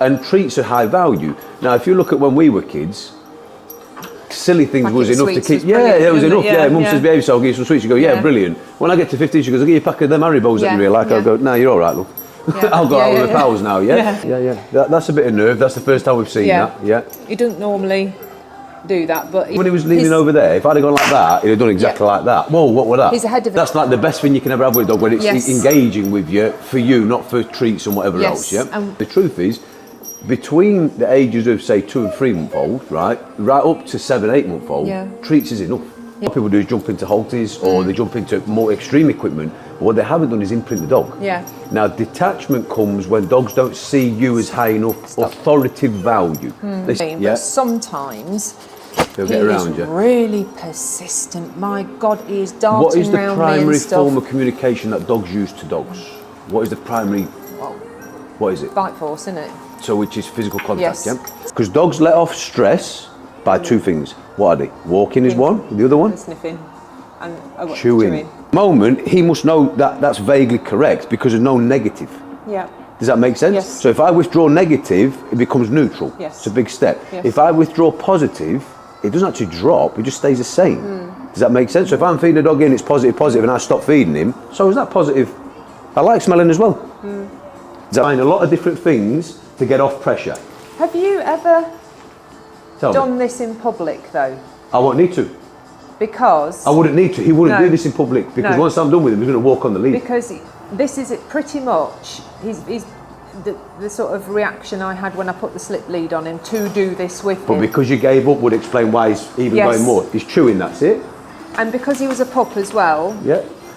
And treats are high value. Now, if you look at when we were kids, silly things was enough to keep. Yeah, it was enough. Yeah, Mum says behave, so I'll give you some sweets. You go, yeah, brilliant. When I get to 15, she goes, I'll give you a pack of them Haribos that you really like. I'll go, no, you're all right, look. I'll go out with the pals now. Yeah. That's a bit of nerve. That's the first time we've seen that. Yeah. He doesn't normally do that, but when he was leaning over there, if I'd have gone like that, he'd have done exactly like that. Whoa, what was that? He's ahead of it. That's like the best thing you can ever have with a dog, when it's engaging with you for you, not for treats and whatever else. Yeah. The truth is, between the ages of say 2 and 3 month old, right up to 7, 8 month old, treats is enough. What people do is jump into halters or they jump into more extreme equipment. But what they haven't done is imprint the dog. Now, detachment comes when dogs don't see you as high enough authoritative value. But sometimes they'll get around you. Really persistent. My God, he is darting around me. What is the primary form of communication that dogs use to dogs? What is the primary? What is it? Bite force, isn't it? So, which is physical contact, Because dogs let off stress by 2 things. What are they? Walking is one, the other one? Sniffing. And chewing. Moment, he must know that that's vaguely correct because there's no negative. Does that make sense? So if I withdraw negative, it becomes neutral. It's a big step. If I withdraw positive, it doesn't actually drop, it just stays the same. Does that make sense? So if I'm feeding a dog in, it's positive, and I stop feeding him, so is that positive? I like smelling as well. Trying a lot of different things to get off pressure. Have you ever done this in public though? I won't need to. Because? I wouldn't need to. He wouldn't do this in public because once I'm done with him, he's going to walk on the lead. Because this is it pretty much. He's the sort of reaction I had when I put the slip lead on him to do this with him. But because you gave up would explain why he's even going more. He's chewing, that's it. And because he was a pup as well.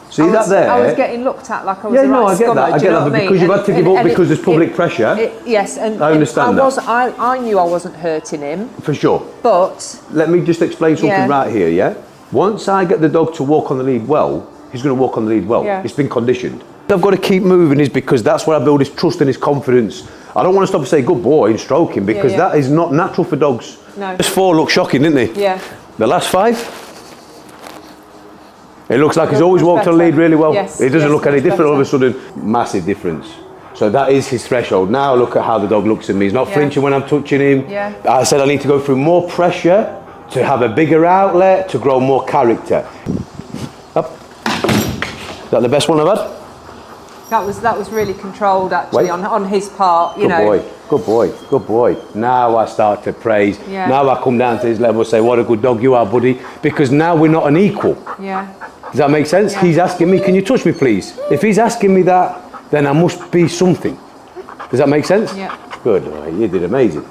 See that there? I was getting looked at like I was a right scummer. I get that, but because you've had to give up because there's public pressure. And I understand that. I knew I wasn't hurting him. For sure. But let me just explain something right here, Once I get the dog to walk on the lead well, he's going to walk on the lead well. It's been conditioned. I've got to keep moving is because that's where I build his trust and his confidence. I don't want to stop and say good boy and stroke him because that is not natural for dogs. No. First 4 look shocking, didn't they? The last 5? It looks like he's always walked on lead really well. It doesn't look any different all of a sudden. Massive difference. So that is his threshold. Now look at how the dog looks at me. He's not flinching when I'm touching him. I said I need to go through more pressure to have a bigger outlet, to grow more character. Up. Is that the best one I've had? That was really controlled actually on his part, you know. Good boy. Now I start to praise. Now I come down to his level and say, what a good dog you are, buddy. Because now we're not an equal. Does that make sense? He's asking me, can you touch me please? If he's asking me that, then I must be something. Does that make sense? Good, you did amazing.